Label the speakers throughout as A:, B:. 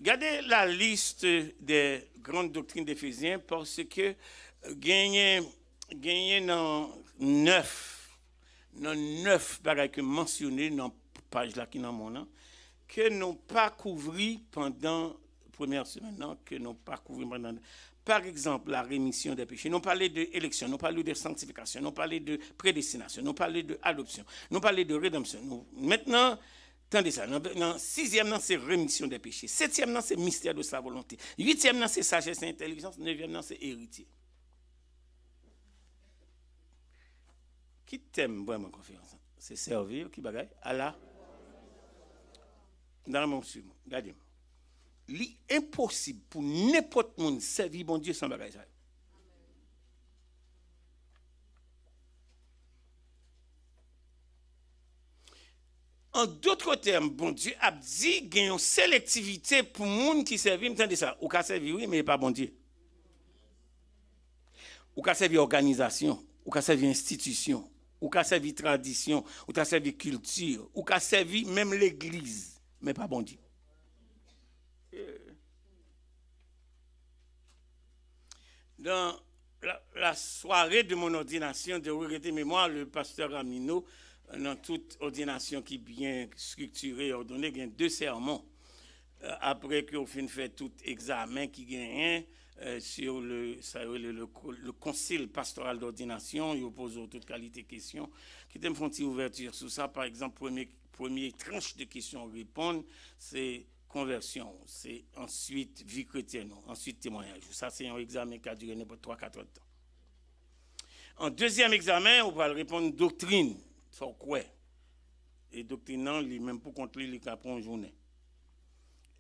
A: Regardez la liste des grandes doctrines d'Éphésiens parce que gagner dans neuf bagages que mentionné dans la page là qui dans mon nom que nous pas couvert pendant la première semaine, non, que nous pas couvert pendant. Par exemple, la rémission des péchés. Nous parlons de élection, nous parlons de sanctification, nous parlons de prédestination, nous parlons de adoption, nous parlons de rédemption. Maintenant, attendez ça. Dans sixième, c'est rémission des péchés. Septième, c'est mystère de sa volonté. Huitième, c'est sagesse et intelligence. Neuvième, c'est héritier. Qui t'aime vraiment conférence? C'est servir, qui bagaille? Allah. Dans mon suivant, regardez. L'impossible pour n'importe monde servir bon Dieu sans bagaille. En d'autres termes, bon Dieu a dit qu'il y a une sélectivité pour les gens qui servent. Entendez ça, ou qu'à servir, oui, mais pas bon Dieu. Ou qu'à servir organisation, ou qu'à servir institution, ou qu'à servir tradition, ou qu'à servir culture, ou qu'à servir même l'église, mais pas bon Dieu. Dans la soirée de mon ordination de regretter mémoire, le pasteur Amino, dans toute ordination qui est bien structurée, ordonnée, il y a 2 sermons. Après qu'on fin fait tout examen qui gagne sur le concile pastoral d'ordination, il pose toute qualité de questions. Qui t'aime font une ouverture sur ça, par exemple, premier tranche de questions à répondre, c'est conversion, c'est ensuite vie chrétienne, ensuite témoignage. Ça, c'est un examen qui a duré 3-4 ans. En deuxième examen, on va répondre doctrine. Ça, quoi? Et doctrine, non, même pour contrôler les cas pour une journée.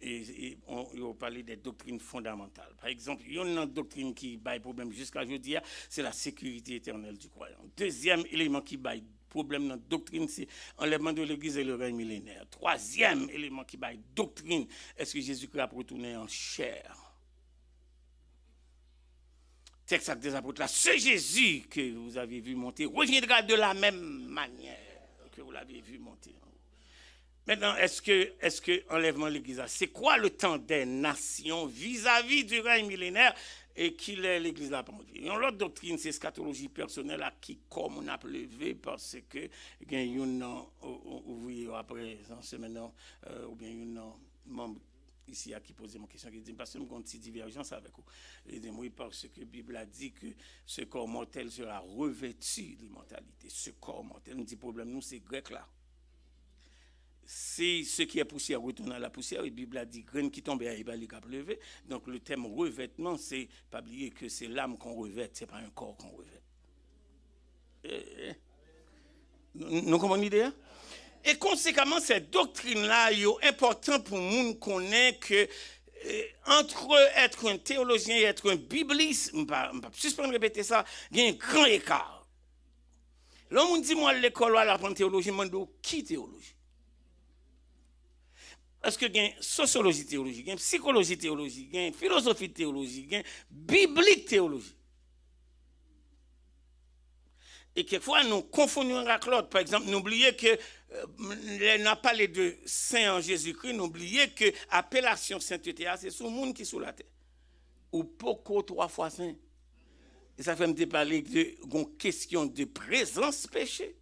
A: Et on va parler des doctrines fondamentales. Par exemple, il y a une doctrine qui baille problème jusqu'à aujourd'hui, c'est la sécurité éternelle du croyant. Deuxième élément qui baille problème dans la doctrine, c'est l'enlèvement de l'Église et le règne millénaire. Troisième élément qui baille doctrine, est-ce que Jésus-Christ a retourné en chair? Texte Actes des Apôtres, là, ce Jésus que vous avez vu monter reviendra de la même manière que vous l'avez vu monter. Maintenant, est-ce que enlèvement de l'Église, c'est quoi le temps des nations vis-à-vis du règne millénaire et qu'il est l'Église là pour vivre? L'autre doctrine, c'est scatologie personnelle à qui comme on a levé parce que il y a une ouvrier après en semaine ou bien une membre ici à qui posait mon question qui dit parce que nous avons une petite divergence avec vous. Il dit oui parce que la Bible a dit que ce corps mortel sera revêtu d'immortalité. Ce corps mortel, nous dit problème nous c'est grec là. C'est ce qui est poussière retourne à la poussière. La Bible a dit graine qui tombe à Ibali qui a levé. Donc le terme revêtement, c'est pas oublier que c'est l'âme qu'on revête, c'est pas un corps qu'on revête. Nous comprenons l'idée? Et conséquemment, cette doctrine-là est importante pour nous connaître que entre être un théologien et être un bibliste, je ne vais pas suspendre répéter ça, il y a un grand écart. L'homme dit moi à l'école, à l'apprendre théologie, je me demande qui théologie? Parce que il y a sociologie théologie, il y a psychologie théologie, il y a philosophie théologie, il y a biblique théologie. Et quelquefois, nous confondons avec l'autre. Par exemple, n'oubliez que, n'a pas parlé de saint en Jésus-Christ, n'oubliez que l'appellation sainteté, c'est sur le monde qui est sous la terre. Ou beaucoup 3 fois saint. Et ça fait me parler de question de présence péché,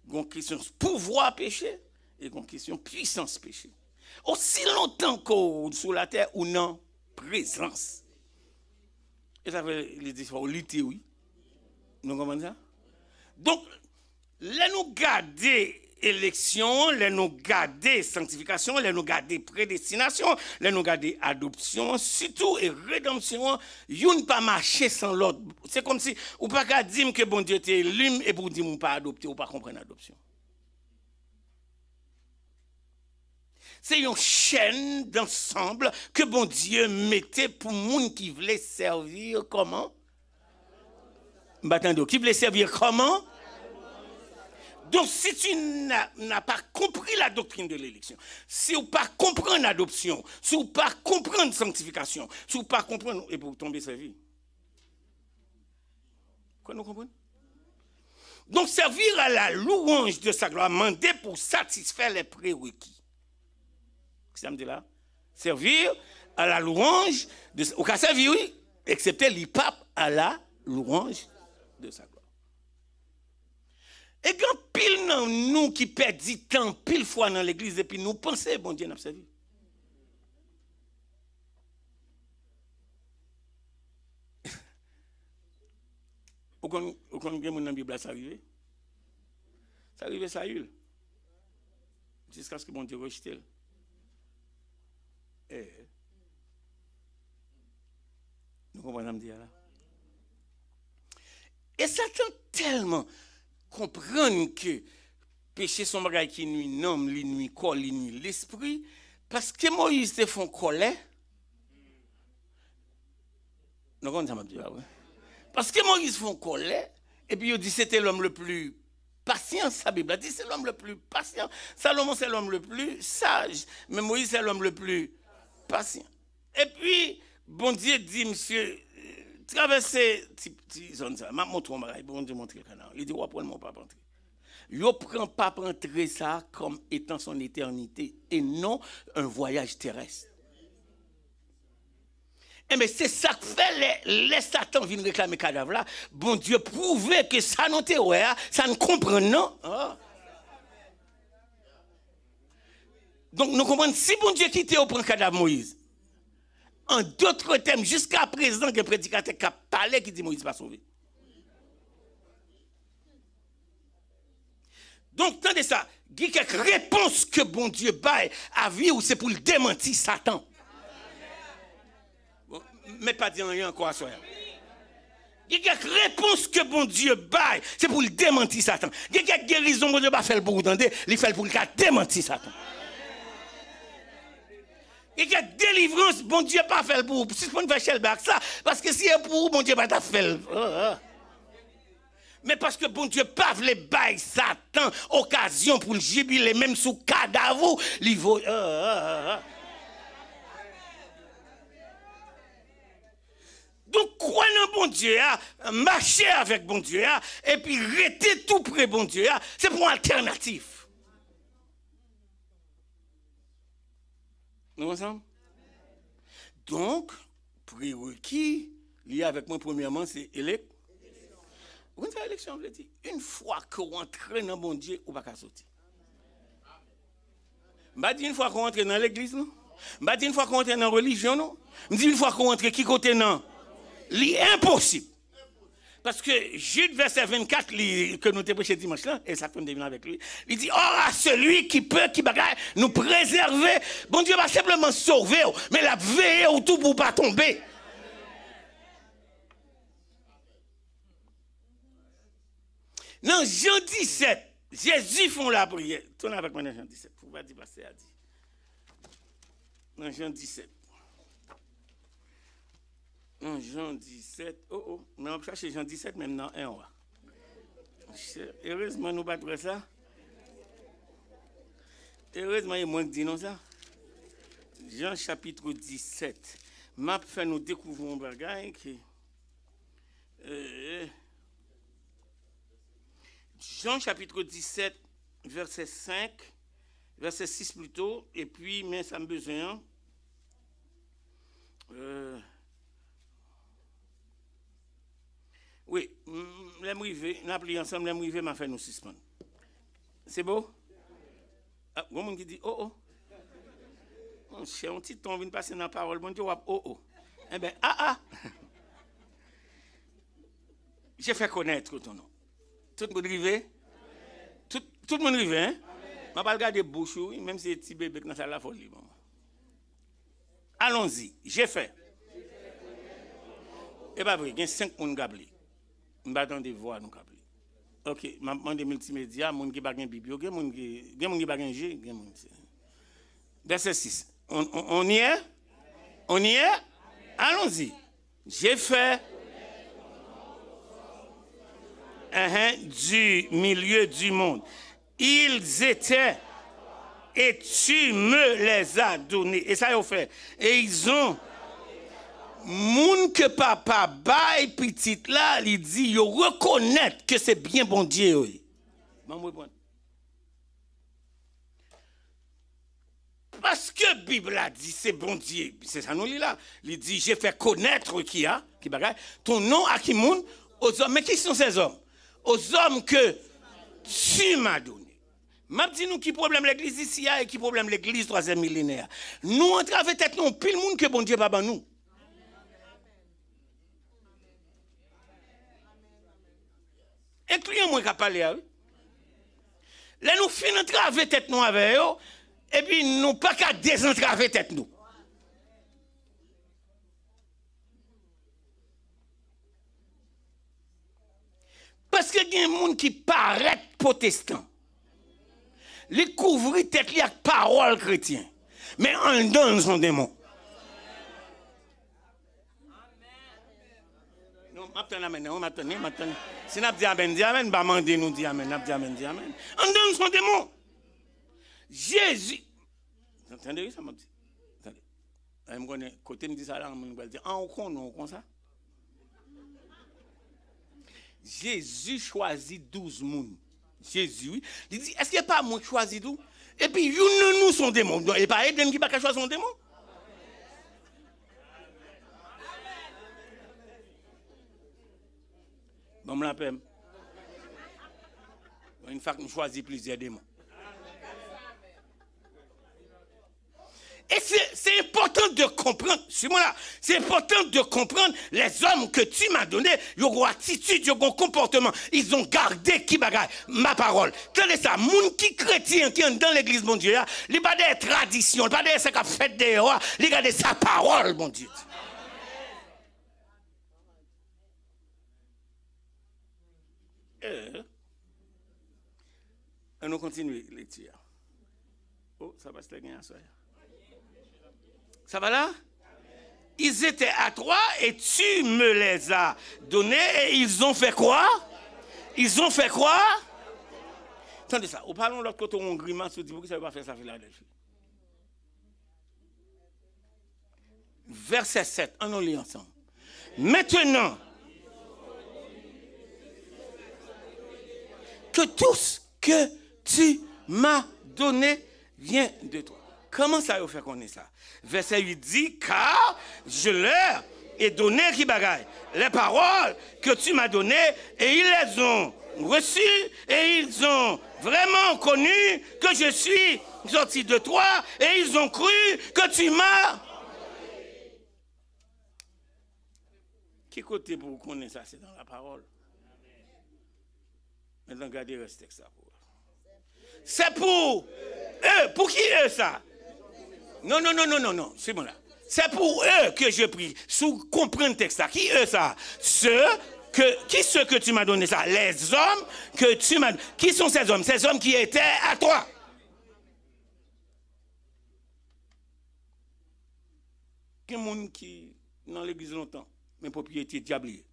A: de question de pouvoir péché, et de question de puissance péché. Aussi longtemps qu'on sous la terre ou non, présence. Et ça veut dire qu'il faut lutter, oui. Nous comprenons ça? Donc, là nous garder élection, là nous garder sanctification, là nous garder prédestination, là nous garder adoption, surtout et rédemption, yon pas marcher sans l'autre. C'est comme si ou pas qu'à dire que bon Dieu t'est élu et pour dire ou pas adopté ou pas comprendre l'adoption. C'est une chaîne d'ensemble que bon Dieu mettait pour moun qui voulait servir comment? Batando, qui voulait servir comment? Donc, si tu n'as pas compris la doctrine de l'élection, si tu n'as pas compris l'adoption, si tu n'as pas compris la sanctification, si tu n'as pas compris, et pour tomber servir. Quoi nous comprenons? Donc, servir à la louange de sa gloire, demander pour satisfaire les prérequis. Ça me dit là? Servir à la louange, au cas servir, oui, excepté l'IPAP à la louange de sa gloire. Et quand pile dans nous qui perdit temps, pile fois dans l'église, et puis nous pensons, bon Dieu, n'a pas servi. Aucun monde dans la Bible, ça arrive. Ça arrive, ça arrive. Jusqu'à ce que mon Dieu rejette. Nous comprenons dire là. Et Satan tellement comprendre que péché son bagage qui nuit l'homme, qui nuit corps, qui nuit l'esprit, parce que Moïse te font colère. Nous comprenons ça m'a dit là, oui. Parce que Moïse font colère, et puis il dit c'était l'homme le plus patient, sa Bible a dit c'est l'homme le plus patient. Salomon c'est l'homme le plus sage, mais Moïse c'est l'homme le plus patient. Et puis, bon Dieu dit, monsieur, traversez zone ça, m'a montré un bagage, bon Dieu montre le canal. Il dit, ouais, pour mon pas rentrer. Yo prend pas rentrer ça comme étant son éternité et non un voyage terrestre. Et mais c'est ça que fait les Satan viennent réclamer cadavre là. Bon Dieu prouver que ça non théorie, ça ne comprend non. Ah. Donc nous comprenons si bon Dieu quitte au prend cadavre Moïse. En d'autres termes, jusqu'à présent, il y a un prédicateur qui a parlé qui dit Moïse pas sauvé. Donc, tendez ça, il y a quelques réponses que bon Dieu baille à vie ou c'est pour le démentir Satan. Bon, mais pas dire rien encore à soi. Il y a quelques réponses que bon Dieu baille, c'est pour le démentir Satan. Il y a quelques guérisons que bon Dieu va faire pour vous entendre, il fait pour le démentir Satan. Il y a délivrance, bon Dieu pas fait pour vous. Si on fait chez le bac ça, parce que si c'est pour vous, bon Dieu pas fait. Mais parce que bon Dieu pas les bail Satan occasion pour le jubiler même sous cadavre, il vaut. Donc croire dans bon Dieu, marcher avec bon Dieu et puis rester tout près bon Dieu, c'est pour une alternative. Nous ensemble? Donc, prérequis, lié avec moi, premièrement, c'est élection. Vous savez, l'élection, veut dire, une fois qu'on entre dans bon Dieu, on ne va pas sortir. Je ne dis une fois qu'on entre dans l'église, non? Je ne dis une fois qu'on entre dans la religion, non? Je dis une fois qu'on entre qui côté, non? C'est impossible. Parce que Jude, verset 24, que nous avons prêché dimanche là, et ça fait deviner avec lui, il dit, or à celui qui peut, qui bagaille, nous préserver, bon Dieu va simplement sauver, mais la veiller ou tout pour ne pas tomber. Dans Jean 17, Jésus font la prière. Tournez avec moi dans Jean 17, pour ne pas dire passer à dire. Dans Jean 17. Dans Jean 17, mais on va chercher Jean 17 même dans 1 mois. Heureusement, nous ne battons pas ça. Heureusement, il y a moins que dit non ça. Jean chapitre 17. M'a fait nous découvrir un bagage qui. Jean chapitre 17, verset 5, verset 6 plutôt, et puis, mais ça me besoin. Oui, l'aimerie, nous ensemble, l'aimerie m'a fait nous suspendre. C'est beau? Ah, il y a un qui dit oh. Mon cher, un petit ton vient passer dans la parole, bon Dieu, oh. Eh bien, j'ai fait connaître ton nom. Tout le monde rive? Tout le monde rive, hein? Je ne vais pas regarder bouche, même si c'est petit bébé qui est dans la folie. Bon. Allons-y, j'ai fait. Et bien, il y a 5 personnes qui ont appelé. Je vais attendre des voix nous appelé. Ok, je vais demander multimédia, les gens qui n'ont pas de biblio, les gens qui n'ont pas de G. Verset 6. On y est? On y est? Allons-y. J'ai fait. Du milieu du monde. Ils étaient et tu me les as donnés. Et ça, ils ont fait. Et ils ont. Moun que papa baille petite là, il dit, ils reconnaissent que c'est bien bon Dieu. Parce que la Bible a dit, c'est bon Dieu, c'est ça nous lit là. Il dit, j'ai fait connaître qui bagaille, ton nom à qui moun, aux hommes. Mais qui sont ces hommes? Aux hommes que tu m'as donné. M'a dit nous qui problème l'église ici et qui problème l'église troisième millénaire. Nous entrons avec tête non pile monde que bon Dieu pas nous. Incluez moi qui parler avec. Là nous finissons entrer avec tête nous avec eux et puis nous pas qu'à désentraver tête nous. Parce que il y a des gens qui paraissent protestants. Les couvrir tête li avec parole chrétien. Mais en dedans son démon. Non, maintenant. Si n'a dit amen, bah mandé nous dit amen, n'a dit amen. En dedans son démon. Jésus. Entendez ça m'a dit. Attendez. Je me connais côté me dit ça là, on va dire on comme ça. Jésus choisit 12 moun. Jésus, il dit, est-ce qu'il n'y a pas moi qui choisis tout? Et puis, nous sont démons. Il n'y a pas Eden qui n'a pas choisi son démon. Bon, je l'appelle. Une fois que nous choisissons plusieurs démons. Et c'est important de comprendre, suis-moi là, c'est important de comprendre les hommes que tu m'as donnés, ils ont une attitude, ils ont un comportement, ils ont gardé qui bagaille, ma parole. Tenez ça, moun qui chrétien qui est dans l'église, mon Dieu, il n'y a pas de tradition, il n'y a pas de ce qu'on fait des rois, il garde sa parole, mon Dieu. Et nous continuons les lecture. Oh, ça va se gagner à soi. Ça va là? Ils étaient à toi et tu me les as donnés et ils ont fait quoi? Ils ont fait quoi? Attendez ça, au parlons de l'autre côté, on grimace, on dit pourquoi ça ne va pas faire ça Philadelphie. Verset 7, on lit ensemble. Maintenant, que tout ce que tu m'as donné vient de toi. Comment ça vous fait connaître ça? Verset 8 dit, car je leur ai donné qui bagaille les paroles que tu m'as données et ils les ont reçues et ils ont vraiment connu que je suis sorti de toi et ils ont cru que tu m'as. Qui côté pour connaître ça? C'est dans la parole. Maintenant, regardez le texte ça pour. C'est pour eux. Pour qui eux ça? Non, c'est bon là. C'est pour eux que je prie. Sous comprendre le texte là. Qui eux ça? Qui ceux que tu m'as donné ça? Les hommes que tu m'as. Qui sont ces hommes? Ces hommes qui étaient à toi. Il y a des gens qui dans l'église longtemps, mais propriété diablier.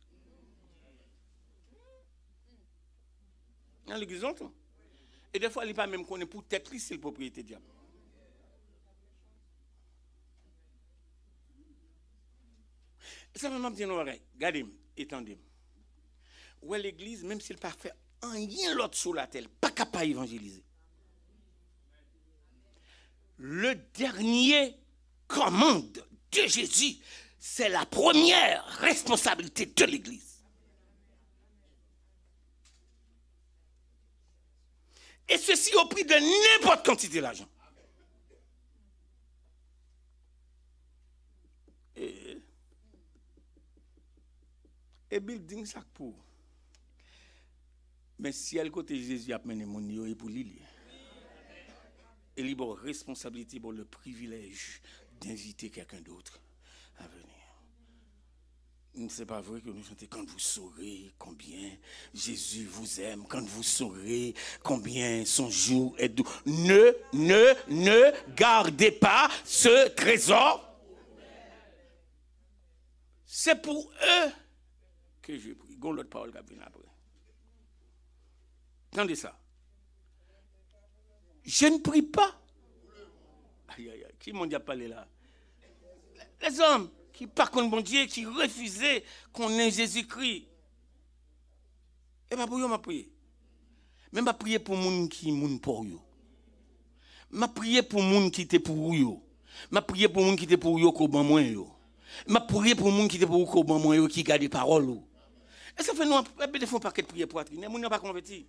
A: Dans l'église longtemps. Et des fois, il n'est pas même connu pour tête, c'est le propriété diable. Ça m'a dit, non, regardez, étendez. Où est l'église, même s'il n'a pas fait rien l'autre sur la terre, pas capable d'évangéliser. Le dernier commande de Jésus, c'est la première responsabilité de l'église. Et ceci au prix de n'importe quantité d'argent. Et building ça pour. Mais si elle côté Jésus a mené mon niveau et pour lui. Et il a responsabilité pour le privilège d'inviter quelqu'un d'autre à venir. C'est pas vrai que nous chantons quand vous saurez combien Jésus vous aime, quand vous saurez combien son jour est doux. Ne gardez pas ce trésor. C'est pour eux que je prie. Gon l'autre parole qui vient après. Attendez ça. Je ne prie pas. Aïe, aïe, aïe. Qui m'en a parlé là? Les hommes qui par contre bon Dieu, qui refusaient qu'on ait Jésus-Christ. Et pas pour eux, m'a prié. Même pas prier pour moun qui moun pour eux. m'a prié pour monde qui était pour yo. M'a prié pour monde qui était pour yo ko ban moi yo. M'a prié pour monde qui était pour ko ban moi yo qui garde parole yo. Et ça fait nous des fois paquet de prière pour attriner, moun n'a pas converti.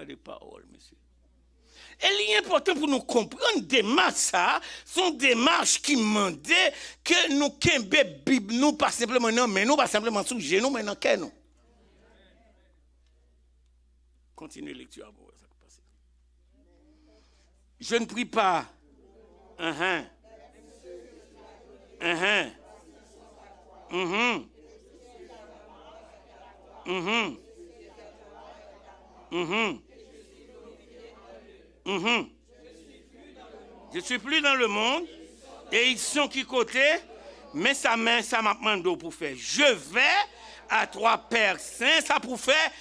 A: Des paroles, monsieur. Et l'important pour nous comprendre des démarches, ça, sont des démarches qui demandaient que nous kembe Bible, nous pas simplement non, mais nous pas simplement sous genou, mais dans quel nous. Continuez lecture pour ça qui passe. Je ne prie pas. Je suis plus dans le monde et ils sont qui côté, mais ça m'a demandé pour faire. Je vais à trois pères saints, ça pour faire.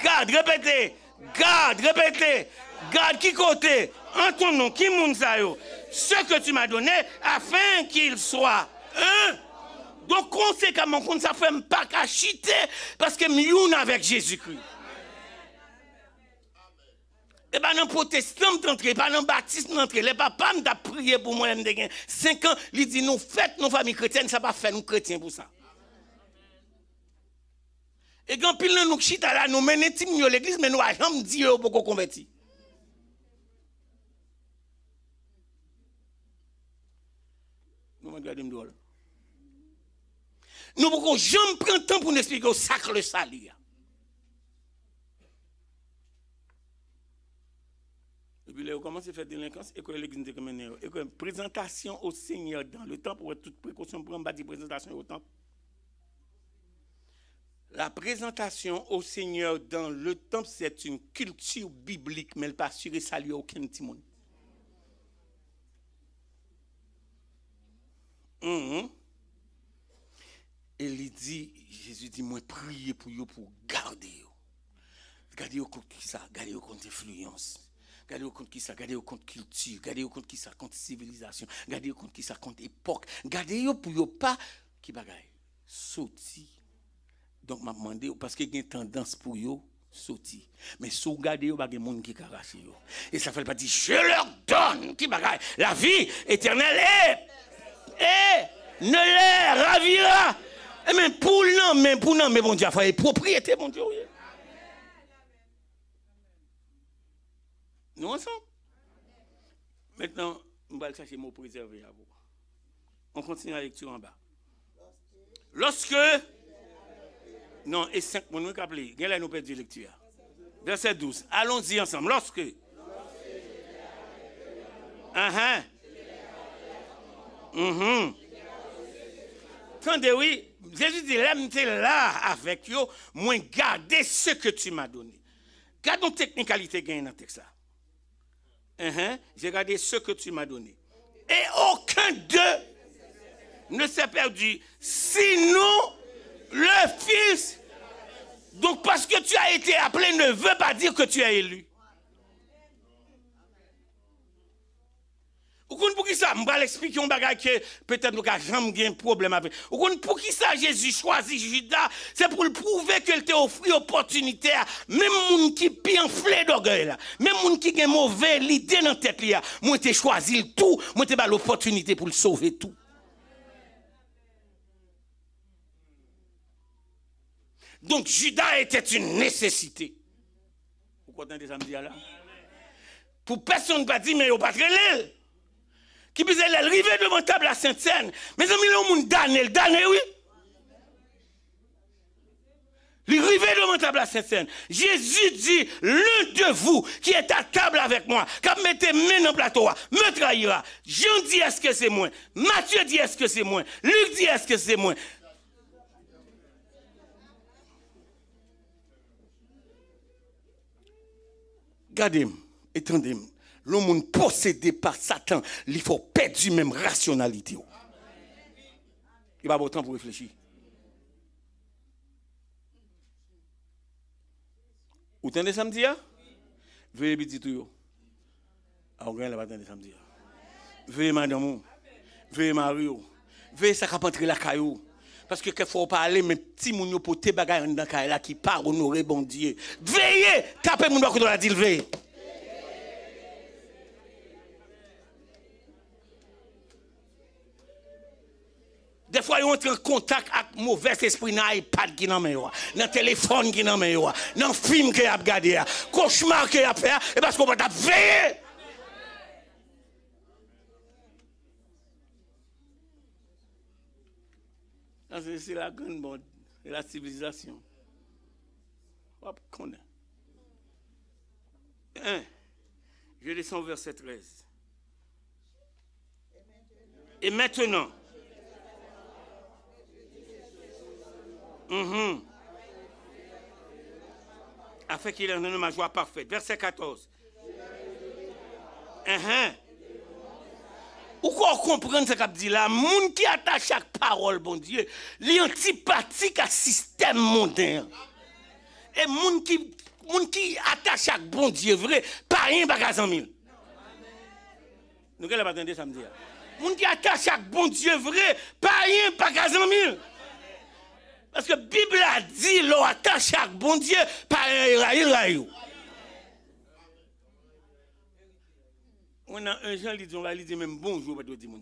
A: Garde, répétez, garde qui côté, en ton nom, qui moun sa yo, ce que tu m'as donné, afin qu'il soit un. Donc conséquemment, qu'on ne fait pas qu'à chiter, parce que nous avec Jésus-Christ. Et bien, dans les protestants, pas dans les baptistes, les papas m'ont prié pour moi, 5 ans, ils disent, nous faites nos familles chrétiennes, ça va pas faire nous chrétiens pour ça. Et quand pile nous chita là, nous menons l'église, mais nous n'avons pas dit pour qu'on convertit. Nous regardons nous. Nous ne pouvons jamais prendre le temps pour nous expliquer au sacre le salut. Et puis là, on commence à faire délinquance et que l'église est comme et que présentation au Seigneur dans le temps pour toute précaution pour une présentation au temple. La présentation au Seigneur dans le temple, c'est une culture biblique, mais elle ne pas assurer salut à aucun petit monde. Et il dit, Jésus dit, moi priez pour vous pour garder. Gardez au compte qui ça, gardez au compte influence. Gardez au compte qui ça, gardez au compte culture, gardez au compte qui ça, compte civilisation, gardez au compte qui ça, compte époque. Gardez pour vous pas qui bagaille. Sauti. Donc m'a demandé parce qu'il y a une tendance pour vous sauter. Mais si vous regardez, il y a des gens qui caressent. Et ça fait pas dire je leur donne qui bagaille la vie éternelle et ne les ravira. Et même pour non, mais bon Dieu, il faut propriété, mon Dieu. Nous ensemble. Maintenant, on va chercher le mot préservé à vous. On continue la lecture en bas. Lorsque. Non, et 5 mots, nous appelons. Quelle est nous perdu lecture? Verset 12. Allons-y ensemble. Lorsque. Attendez, oui. Jésus dit, l'aime là avec vous, moi garder ce que tu m'as donné. Gardons technicalité gagne dans le texte. J'ai gardé ce que tu m'as donné. Et aucun d'eux ne s'est perdu. Sinon, le Fils. Donc, parce que tu as été appelé ne veut pas dire que tu es élu. Pour qui ça? Je vais l'expliquer un bagage que peut-être nous n'avons jamais un problème avec. Pour qui ça Jésus choisit Judas? C'est pour le prouver qu'il t'a offert l'opportunité. Même les gens qui pient d'orgueil, même les gens qui ont une mauvaise idée dans la tête, moi t'ai choisi tout, moi t'ai l'opportunité pour le sauver tout. Donc Judas était une nécessité. Vous comprenez ça me dit là? Pour personne ne va dire, mais il n'y a pas de relève. Qui peut arriver devant la table à Sainte-Seine. Mais amis, le monde damné, oui. Il arrive devant la table à Sainte-Seine. Jésus dit, l'un de vous qui est à table avec moi, qui mettez main dans le plateau, me trahira. Jean dit, est-ce que c'est moi? Matthieu dit, est-ce que c'est moi? Luc dit, est-ce que c'est moi? Regardez-moi, étendez-moi. Le monde possédé par Satan, il faut perdre même rationalité. Il va avoir temps pour réfléchir. Vous entendez samedi? Veuillez petit tout. Alors, vous va attendre samedi. Veuillez madame. Veuillez Mario. Veuillez ça qui entre la caillou. Parce que qu'il faut parler, mais petit moun yo pote bagay dans kay la qui pas honorer bon Dieu. Veillez, tapez moun ba ko la dit veillez. Des fois, ils entrent en contact avec mauvais esprit dans l'iPad qui n'a pas dans le téléphone qui n'a pas dans le film qui a regardé, cauchemar qui a fait, et parce qu'on va veiller. C'est la grande mode, c'est la civilisation. On connaît. Je descends au verset 13. Et maintenant, afin qu'il ait donné ma joie parfaite. Verset 14. Ou qu'on comprenne ce qu'a dit là, moun qui attache chaque parole, bon Dieu, li antipathique à système mondain. Et moun qui attache chaque bon Dieu vrai, pas rien pas 100 000. Nous allons attendre samedi. Moun qui attache chaque bon Dieu vrai, pas rien pas 100 000. Parce que la Bible a dit, l'on attache chaque bon Dieu par un rayon. On a un gens qui dit, on va lui dire même bonjour, pas de dire mon.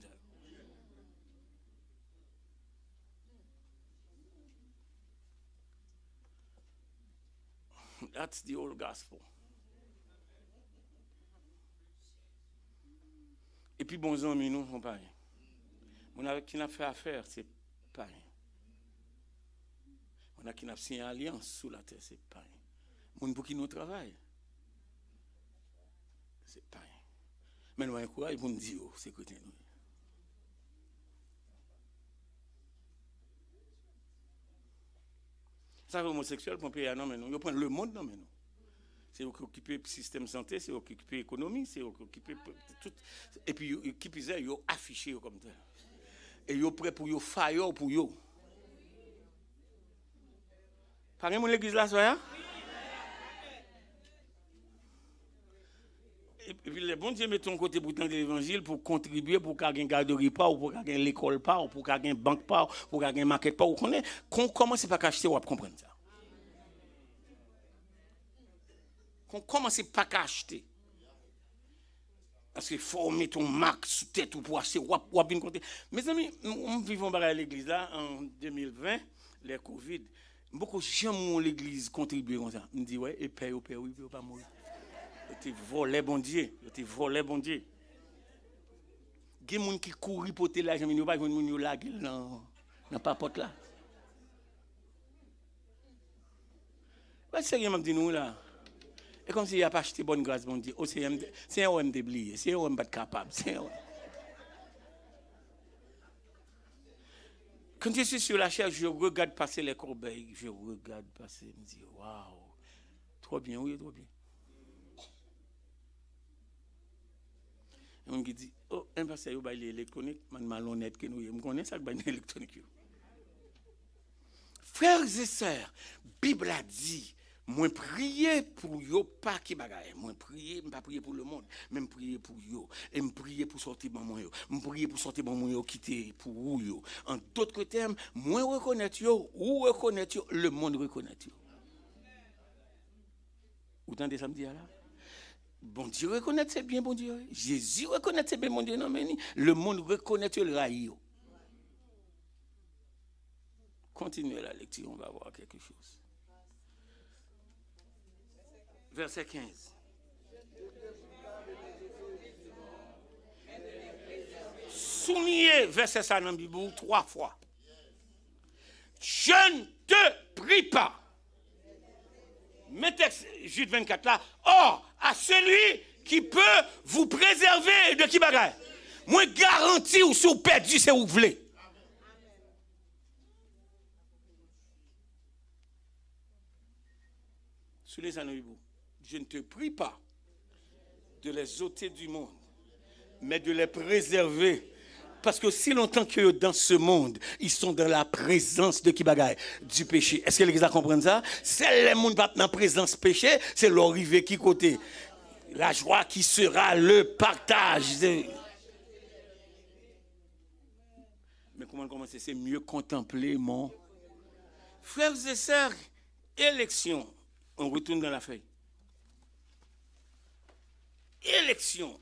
A: That's the old gospel. Et puis, bon amis, nous, on pas rien. On a qui n'a fait affaire, c'est pas rien. On a qui n'a signé alliance sous la terre, c'est pas rien. Moun pour qui nous travaille, c'est pas rien. Mais nous avons un courage pour nous dire, c'est côté nous. Ça, homosexuel, pour payer non, mais nous, ils prennent le monde, non, mais nous. C'est eux qui occupent le système de santé, c'est eux qui occupent l'économie, c'est eux qui occupent tout. Et puis, qui plus est, ils ont affiché comme ça. Et ils sont prêts pour ils faire pour eux. Par exemple, l'église là, soya? Et puis, les bons dieux mettent ton côté pour tendre l'évangile, pour contribuer, pour qu'il y ait une garderie, pour qu'il y ait l'école, pour qu'il y ait une banque, pour qu'il y ait une market. Qu'on commence pas à acheter, on va comprendre ça. Qu'on commence pas à acheter. Parce qu'il faut mettre ton marque sous tête pour acheter, ou bien compter. Mes amis, nous vivons à l'église là, en 2020, les Covid. Beaucoup de gens ont l'église contribué comme ça. Je me dis, ouais, et paye, oui, pas mourir. Tu volé, bon Dieu. Tu volé, bon Dieu. Il y a des gens qui courent pour te l'argent, mais ils ne pas de la gueule dans pas porte là. C'est ce que je dis nous là. Et comme si il n'y a pas acheté bonne grâce, bon Dieu. C'est un homme déblié, c'est un homme pas capable. Quand je suis sur la chaise, je regarde passer les corbeilles, je regarde passer, je me dis, waouh, trop bien, oui, trop bien. Et on dit, oh, un pasteur, il y a l'électronique, man malhonnête que nous, je connais ça, il y a l'électronique. Frères et sœurs, la Bible a dit, moi prier pour yo pas qui bagaille, moi prier, pas prier pour le monde, même prier pour yo, et me prier pour sortir bon moi yo, me prier pour sortir bon moi yo quitter pour yo. En d'autres termes, moi reconnaître yo ou reconnaître yo, le monde reconnaître yo. Vous entendez ça me dire là? Bon Dieu reconnaît c'est bien bon Dieu. Jésus reconnaît c'est bien bon Dieu non mais le monde reconnaît le rail yo. Continuez la lecture, on va voir quelque chose. Verset 15. Souligné verset ça dans la Bible 3 fois. Je ne te prie pas. Mettez Jude 24 là. Or, à celui qui peut vous préserver de qui bagaille. Moi garantis ou si vous perdu, c'est où vous voulez. Souligné ça dans la Bible. Je ne te prie pas de les ôter du monde, mais de les préserver. Parce que si longtemps que dans ce monde, ils sont dans la présence de qui bagaille du péché. Est-ce que l'Église comprend ça? C'est les gens qui sont dans la présence péché, c'est l'arrivée qui côté. La joie qui sera le partage. Mais comment commencer? C'est mieux contempler mon. Frères et sœurs, élection. On retourne dans la feuille. Élection.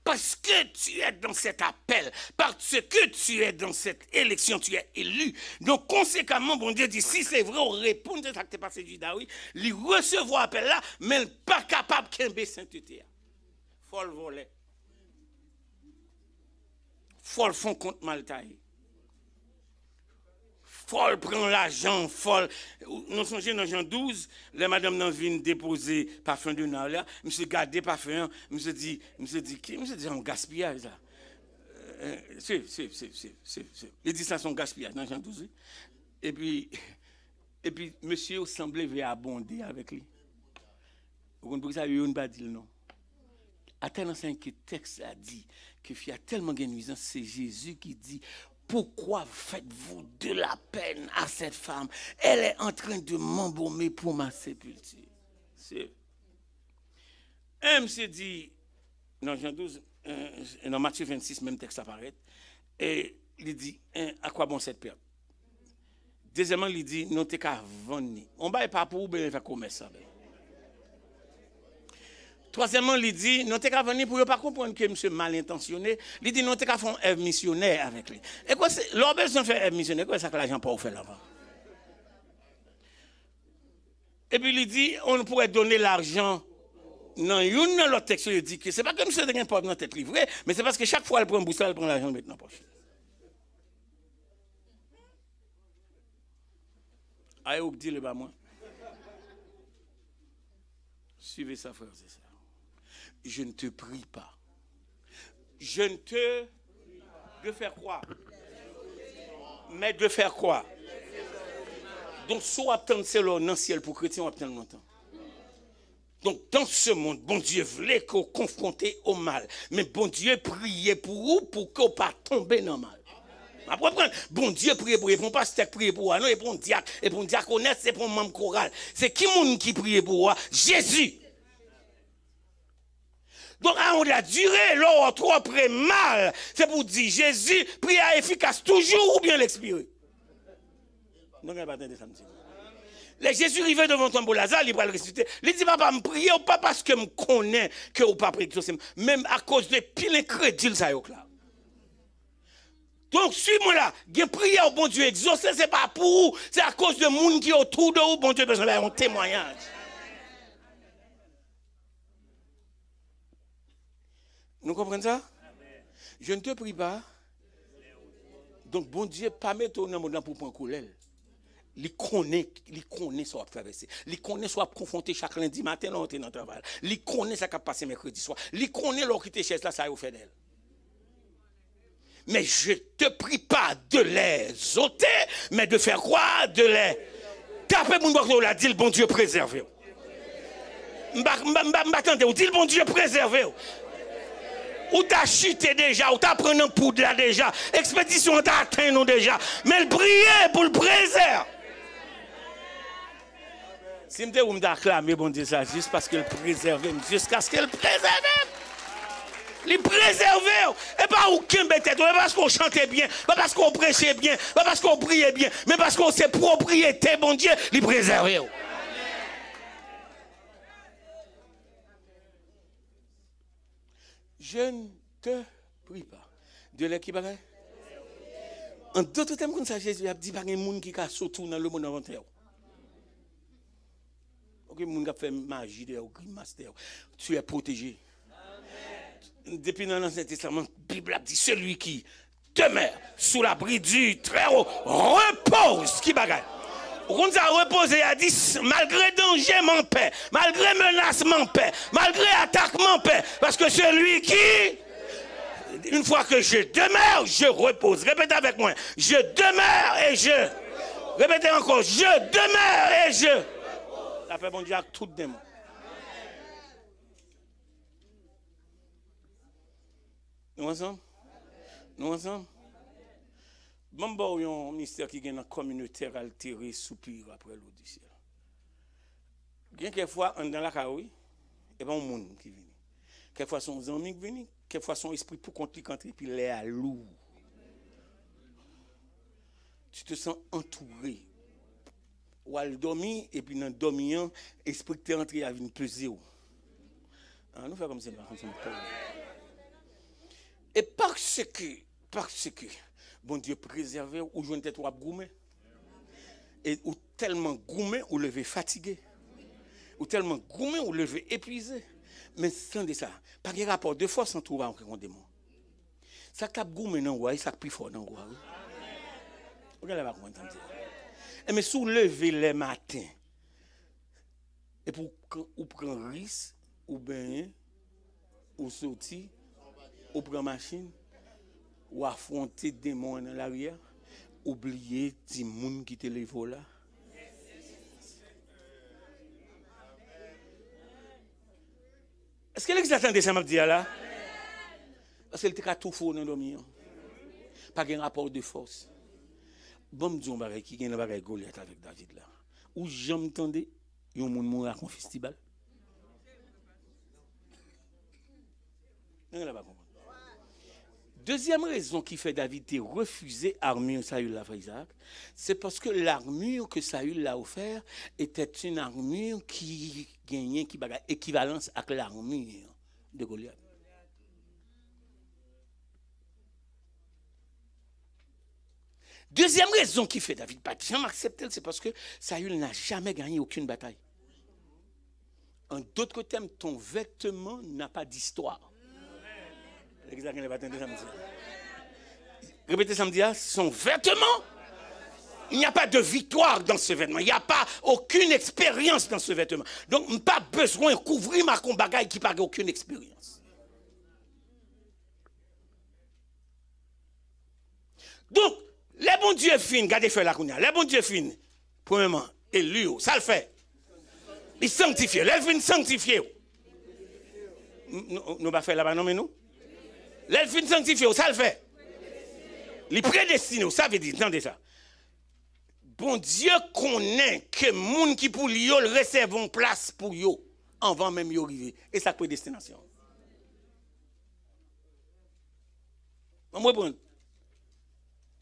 A: Parce que tu es dans cet appel, parce que tu es dans cette élection, tu es élu. Donc, conséquemment, bon Dieu dit, si c'est vrai, on répond de ça que tu es passé Judas, oui, il recevoir appel là, mais il n'est pas capable de sainteté. Faut le voler. Faut le fond contre mal taillé. Faut le prendre l'argent, faut le... Nous sommes dans Jean 12, la madame n'a vient déposer parfum de Noël là, monsieur gardé parfum, monsieur dit on gaspillage ça. Il dit ça son gaspillage dans Jean 12. Et puis monsieur semblait veut abonder avec lui. Vous comprenez ça, il n'a pas dit non. Attends, dans un texte a dit qu'il y a tellement de nuisance, c'est Jésus qui dit pourquoi faites-vous de la peine à cette femme? Elle est en train de m'embaumer pour ma sépulture. C'est. M.C. dit, dans Jean 12, dans Matthieu 26, même texte apparaît, et il dit, à quoi bon cette perte? Deuxièmement, il dit, non, t'es qu'à vendre. On ne va pas pour vous, faire commerce. Troisièmement, il dit, non, t'es qu'à venir pour ne pas comprendre que monsieur mal intentionné. Il dit, non, t'es qu'à faire un œuvre missionnaire avec lui. Et quoi, c'est, l'on besoin de faire œuvre missionnaire, quoi, c'est ça que l'argent pas fait là-bas. Et puis, il dit, on pourrait donner l'argent. Non, il y a l'autre texte, il dit que c'est pas comme si c'était un pauvre dans tête livrée, mais c'est parce que chaque fois, elle prend un boussole, elle prend l'argent, elle met dans la poche. Aïe, vous dites le bas, moi. Suivez ça, frères et sœurs. Je ne te prie pas. Je ne te... De faire quoi? Mais de faire quoi? Donc, soit attendre c'est dans le ciel pour chrétien, ou attendre longtemps. Donc, dans ce monde, bon Dieu voulait qu'on confronte au mal. Mais bon Dieu priait pour vous pour qu'on ne pas tomber dans le mal. Après, bon Dieu prie pour vous, pour pasteur prie pour vous, non, et pour un diacre, et pour un diaconesse, c'est pour un membre choral. C'est qui monde qui prie pour vous? Jésus. Donc, on a duré, là, trop après mal. C'est pour dire, Jésus, prière efficace toujours ou bien l'expirer. Donc, il n'y a pas de samedi. Les Jésus arrivé devant ton beau Lazare, il va le ressusciter. Il dit, papa, me prier, pas parce que je connais que vous ne pas prier, même à cause de pile incrédule, ça y est là. Donc, suis-moi là, il prier au bon Dieu exaucé, ce n'est pas pour vous, c'est à cause de monde qui est autour de vous, bon Dieu, besoin d'un témoignage. Nous comprenons ça? Je ne te prie pas. Donc, bon Dieu, pas mettre au monde pour prendre couleur. Il connaît soit traverser. Il connaît soit confronter chaque lundi matin dans le travail. Il connaît ça qui a passé mercredi soir. Il connaît l'or qui te chaise là, ça a fait d'elle. Mais je te prie pas de les ôter, mais de faire quoi? De les taper mon bois l'a dit le bon Dieu préservé. M'attendez, dit le bon Dieu préservé. Ou t'as chuté déjà, ou t'as pris un poudre là déjà, expédition t'a atteint nous déjà, mais le prier pour le préserver. Si je me acclamer, bon Dieu, ça juste parce qu'il préserve, jusqu'à ce qu'il préserve. Il préserve. Et pas aucun bête, pas parce qu'on chantait bien, pas parce qu'on prêchait bien, pas parce qu'on priait bien, mais parce qu'on s'est propriété, bon Dieu, il préserve. Je ne te prie pas. Dieu l'est qui paraît. En d'autres termes, comme ça, Jésus a dit par un monde qui a sauté dans le monde inventaire. Aucun monde qui a fait magie, grimace, tu es protégé. Amen. Depuis l'Ancien Testament, la Bible a dit celui qui demeure sous l'abri du Très-Haut repose. Qui bagaille? On a reposé, a dit, malgré danger, mon paix, malgré menace, mon paix, malgré attaque, mon paix, parce que celui qui, une fois que je demeure, je repose. Répétez avec moi, je demeure et je, répétez encore, je demeure et je, la paix, bon Dieu, avec tout démon. Nous ensemble? Nous ensemble? Bon, il y a un ministère qui est dans la communauté altéré, soupir après l'eau du ciel. Quelquefois, on est dans la carouille, et bien, un monde qui vient. Quelquefois, son amis qui viennent, quelquefois, son esprit pour contre lui, puis il est à lourd. tu te sens entouré. Ou elle dormi, et puis dans le dormir, l'esprit qui est entré à venir peser. Nous faisons comme ça. Et parce que, bon Dieu préservé, ou je ne t'ai pas gourmé. Et ou tellement gourmé, ou levé fatigué. Ou tellement gourmé, ou levé épuisé. Mais sans ça, pas de rapport de force entre toi et un démon. Ça cap gourmé dans roi, ça plus fort dans roi. Regardez là comment entendre. Et mais sous lever les matins. Et pour ou prendre risque, ou bien ou sortir, ou prendre machine, ou affronter des démons dans l'arrière, oublier des gens qui te lèvent là. Est-ce que vous attendez ça m'a dit là? Parce qu'elle était tout faux dans le domaine. Pas de rapport de force. Bon, me dit on va qui gagne le bagage Goliath avec David là. Ou jamais entendu un monde mourir à un festival. Deuxième raison qui fait David refuser l'armure que Saül a fait Isaac, c'est parce que l'armure que Saül l'a offert était une armure qui gagnait qui bagarre équivalence avec l'armure de Goliath. Deuxième raison qui fait David pas jamais accepter, c'est parce que Saül n'a jamais gagné aucune bataille. En d'autres termes, ton vêtement n'a pas d'histoire. Répétez samedi, son vêtement, il n'y a pas de victoire dans ce vêtement. Il n'y a pas aucune expérience dans ce vêtement. Donc, pas besoin de couvrir ma bagaille qui n'a aucune expérience. Donc, les bons dieux fins, regardez faire la kounia, les bons dieux fins, premièrement, élu, ça le fait. Il sanctifie, les fins sanctifiés. Nous pas faire là-bas, non, mais nous? Les fins sanctifiés, ça le fait. Les prédestinés, ça veut dire, entendez ça. Bon Dieu connaît que les gens qui pour lui réservent une place pour eux avant même de arriver. Et ça prédestination.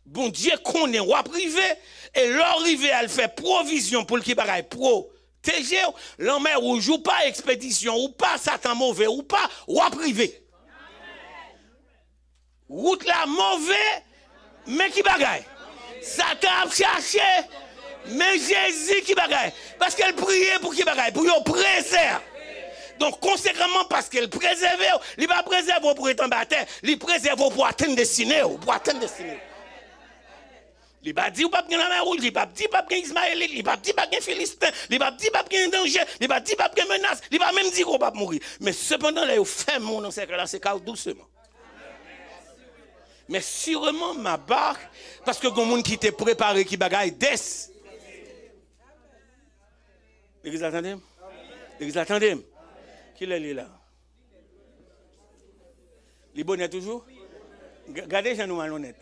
A: Bon Dieu connaît ou privé et l'arrivée elle fait provision pour le qui bagaille protéger l'homme ou joue pas expédition ou pas Satan mauvais ou pas ou privé. Route la mauvais mais qui bagaille. Satan a cherché mais Jésus qui bagaille parce qu'elle priait pour qui bagaille pour yo préserve. Donc conséquemment parce qu'elle préserve, il va préserver pour être en bataille, il préserve pour atteindre destinée, pour atteindre destinée. Il va dire pas bien la mer rouge, il va dire pas bien Ismaélite, il va dire pas bien Philistin, il va dire pas bien danger, il va dire pas bien menace, il va même dire qu'on va mourir. Mais cependant là il fait mon dans ce là c'est calme doucement. Mais sûrement ma barque parce que gon monde qui t'est préparé qui bagaille des. L'église attendez? L'église attendez? Qui est là? Les bonnets toujours? Gardez Jean nous malhonnête.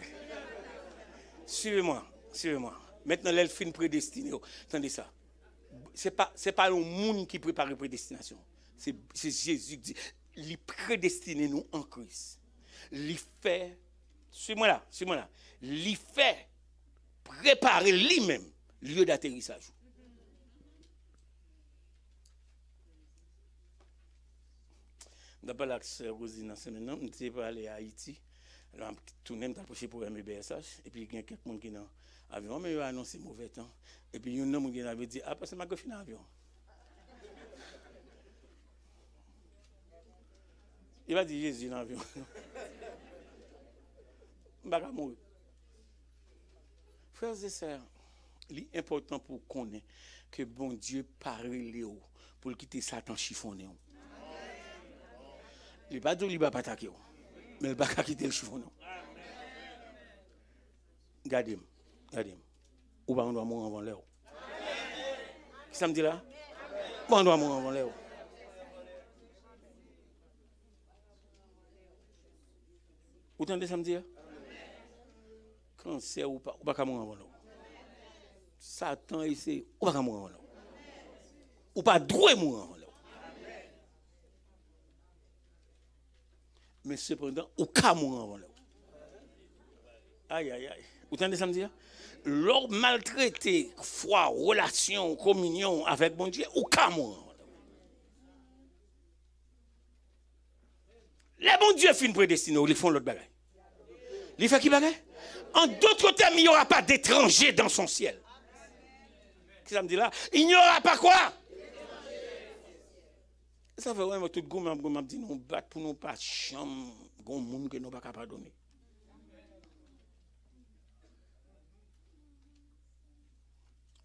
A: Suivez-moi, suivez-moi. Maintenant, l'elfine prédestinée. Attendez ça. C'est pas le monde qui prépare la prédestination. C'est Jésus qui dit, il prédestine nous en Christ. Il fait, suis-moi là. Il fait préparer lui-même lieu d'atterrissage. D'après la sœur Rosine, maintenant, je suis allé à Haïti. Alors, tout le monde a approché pour un BSH. Et puis, il y a quelqu'un qui est dans l'avion. Mais il a annoncé mauvais temps. Et puis, il y a un homme qui avait dit, ah, parce que je suis dans l'avion. Il va dire, Jésus dans l'avion. Je ne vais pas mourir. Frères et sœurs, il est important pour connaître que bon Dieu parle Léo pour quitter Satan chiffonné. Il va dire qu'il ne va pas attaquer. Mais il ne va pas quitter le chiffon. Gardez-moi. Ou pas on doit mourir avant l'heure. Qu'est-ce que ça me dit là? On doit mourir avant l'heure. Vous entendez ça me dire? Quand c'est ou pas mourir avant l'heure. Satan ici, ou pas mourir avant l'heure. Ou pas droit mourir avant l'heure. Mais cependant, au cas mourir avant l'heure. Aïe, aïe, aïe. Vous entendez ça me dire? L'homme maltraité, foi, relation, communion avec bon Dieu, ou camon. Les bons dieux finissent prédestinés, ils font l'autre bagaille. Ils font qui bagaille? En d'autres termes, il n'y aura pas d'étrangers dans son ciel. Qu'est-ce que ça me dit là? Il n'y aura pas quoi? Ça fait vraiment tout le monde m'a dit nous battre pour nous pas chambre, gon monde que nous pas capable donner.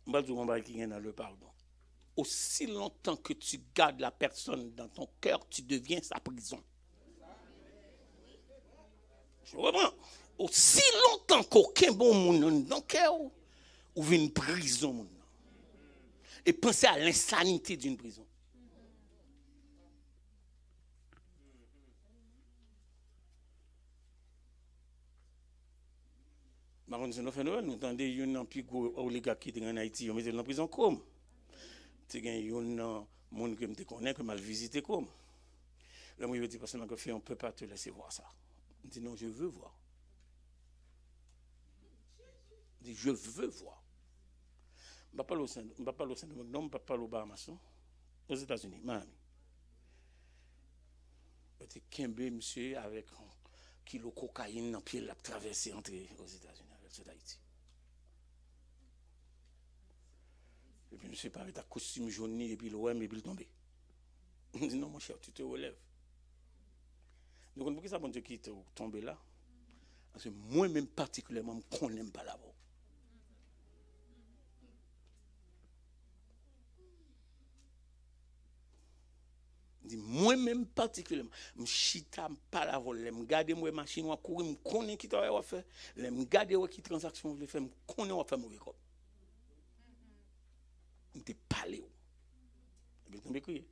A: On va dire on va qui dans le pardon. Aussi longtemps que tu gardes la personne dans ton cœur, tu deviens sa prison. Je reprends. Aussi longtemps qu'aucun bon monde dans le cœur, ou vient une prison. Et pensez à l'insanité d'une prison. Par contre, c'est un phénomène. Nous entendons une plus gros oligarque qui est en Haïti, on met dans la prison comme. Tu as un monde que je connais, que je mal visité comme. Là, moi, je dis, parce que on ne peut pas te laisser voir ça. Je dis, non, je veux voir. Je dis, je veux voir. Je ne parle pas au Saint-Domingue, je ne parle pas au Bahamas, aux États-Unis, Miami. Je dis, Kembe, monsieur, avec un kilo de cocaïne dans le pied, il a traversé entre aux États-Unis. D'Haïti. Et puis, monsieur, avec ta costume jaune, et puis l'OM, et puis il tombe. On dit non, mon cher, tu te relèves. Donc, pourquoi ça, bon Dieu, qui est tombé là? Parce que moi-même, particulièrement, je ne connais pas là-bas. Moi-même particulièrement, je ne suis pas la vol, je regarde ma machine, je courir, je connais qui travaille à faire, je regarde qui transaction je fais, je connais à faire mauvais comme. Je te parle. Et puis je crier.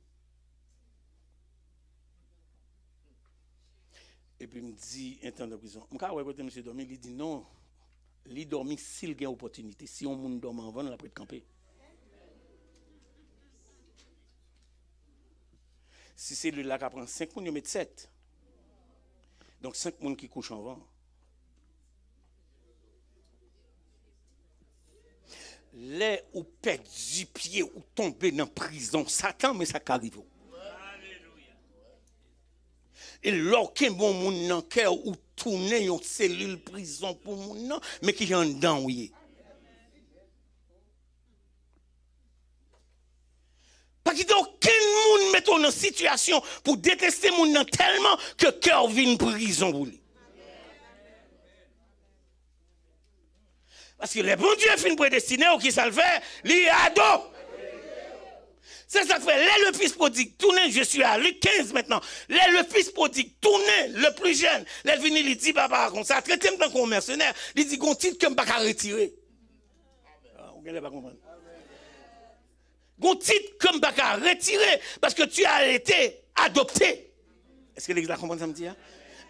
A: Et puis je me dis, un temps de prison. Je me dis, monsieur dormi, il dit non, il dormi s'il y a opportunité. Si on monde dorme avant, on a pris de camper. Si c'est le là qui prend 5 personnes, il met 7. Donc 5 personnes qui couchent en vent. Les ou perdre du pied ou tomber dans la prison, Satan, mais ça arrive. Et lorsqu'un bon monde dans le cœur ou tourner une cellule prison pour mon mais qui est en dedans, oui. Parce qu'il n'y a aucun monde mettre dans une situation pour détester le monde tellement que le cœur vient en prison. Parce que les bons dieux finissent prédestinés ou qui ça le fait, les ados. C'est ça que fait. Là, le fils prodigue tourne, je suis à Luc 15 maintenant. Là, le fils prodigue tourne, le plus jeune. Là, il vient, il dit, papa, comme ça, traitez-moi tant qu'on mercenaire. Il dit, qu'on titre que je ne peux pas retirer. Vous ne pas comprendre. Gon titre comme baka retirer parce que tu as été adopté. Est-ce que l'église comprend ça me dit?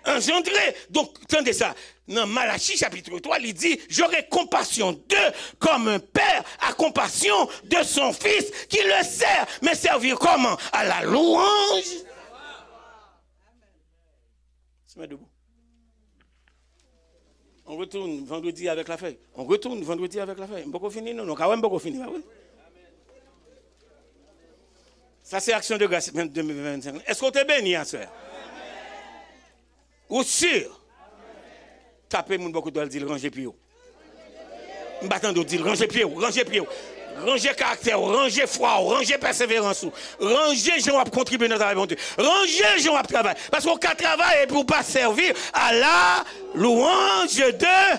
A: Engendré. Donc, attendez ça. Dans Malachie chapitre 3, il dit, j'aurai compassion d'eux comme un père a compassion de son fils qui le sert. Mais servir comment? À la louange. Se met debout. On retourne vendredi avec la feuille. On retourne vendredi avec la feuille. On peut finir? Non, quand même, on peut finir. Oui. Ça, c'est Action de grâce 2025. Est-ce qu'on t'est béni, soeur? Ou sûr? Tapez mon beaucoup de dire ranger pied. M'battant de dire ranger pied, ranger pied. Ranger caractère, ranger foi, ranger persévérance. Ranger, je vais contribuer dans travail. Ranger, je vais travailler. Parce qu'on peut travailler pour pas servir à la louange de